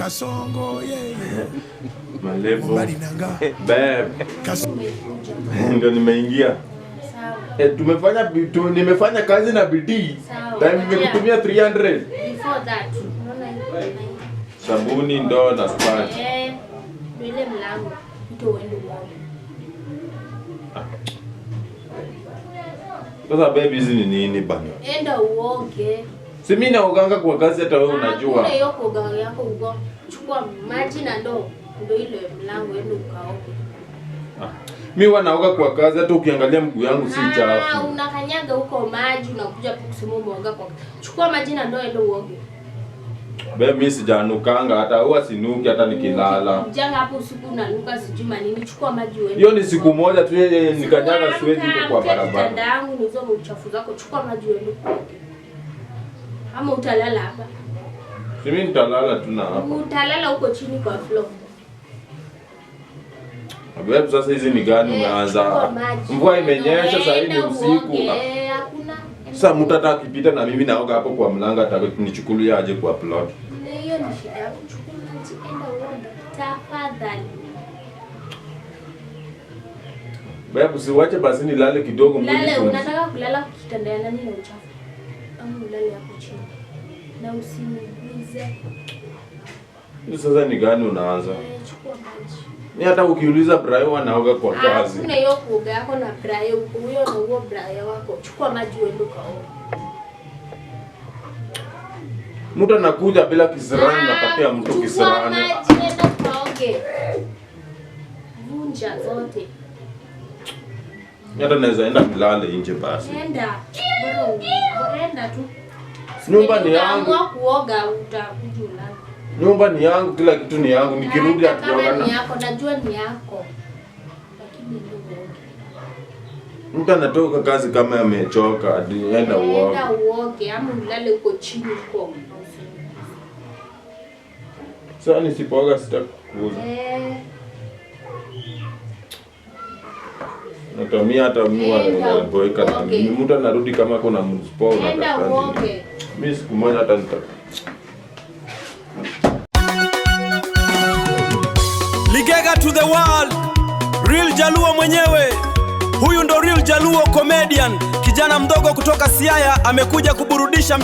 Kasongo Malevo. Babe. Ndio nimeingia. Nimefanya kazi na bidii. Time nimekutumia 300. Before that. Sabuni, ndoo na sponge. Ile mlango. Mtu uende uoge. Sasa baby, hizi ni nini bana? Enda uoge. Si mimi naoganga kwa kazi, hata wewe unajua. Kuna hiyo kuoga yako ugo. Chukua maji na ndoo. Ndio ile mlango ende ukaoge. Mimi wanaoga kwa kazi, hata ukiangalia mguu yangu si chafu. Unakanyaga huko maji, unakuja kusema umeoga kwa. Chukua maji na ndoo ende uoge. Babe, mimi sijanukanga, hata huwa sinuki hata nikilala. Janga hapo usiku unanuka sijui nini. Chukua maji uende. Hiyo ni siku moja tu nikanyaga siwezi kwa barabara. Kitanda yangu ni hizo uchafu zako. Chukua maji uende uoge. Ama utalala hapa? Mimi nitalala tu na hapa. Utalala huko chini kwa floor. Babe, sasa hizi ni gani umeanza? Mvua imenyesha, sasa hivi usiku. Hakuna. Sasa mtata akipita na mimi naoga hapo kwa mlango, atanichukulia aje kwa plot. Hiyo ni shida yako. Chukua maji enda uoge. Tafadhali. Babe, usiwache basi nilale kidogo mwili. Lale, unataka kulala kitanda ya nani na uchafu? Ama ulale hapo chini. Na usiniguze. Sasa ni gani unaanza? Chukua maji. Ni hata ukiuliza Brayo anaoga kwa kazi. Kuna hiyo kuoga yako na Brayo, huyo na huo Brayo wako. Chukua maji uende kaoge. Mtu anakuja bila kisirani, napatia mtu kisirani. Chukua maji enda kaoge. Vunja zote. Hata naweza enda kulala nje basi. Enda. Bora enda tu. Nyumba ni yangu. Kama kuoga utakuja ulale. Nyumba ni yangu, kila kitu ni yangu. Nikirudi atioga na. Ni yako, najua ni yako. Lakini ndio uoge. Mtu anatoka kazi kama amechoka, hadi enda uoge. Enda uoge ama ulale huko chini huko. Sasa nisipooga sitakukuza. Natumia hata mimi wanaboeka na mimi. Mtu anarudi kama kuna mspo na uoge. Mimi siku moja hata Ligega to the world. Real Jaluo mwenyewe. Huyu ndo Real Jaluo comedian. Kijana mdogo kutoka Siaya amekuja kuburudisha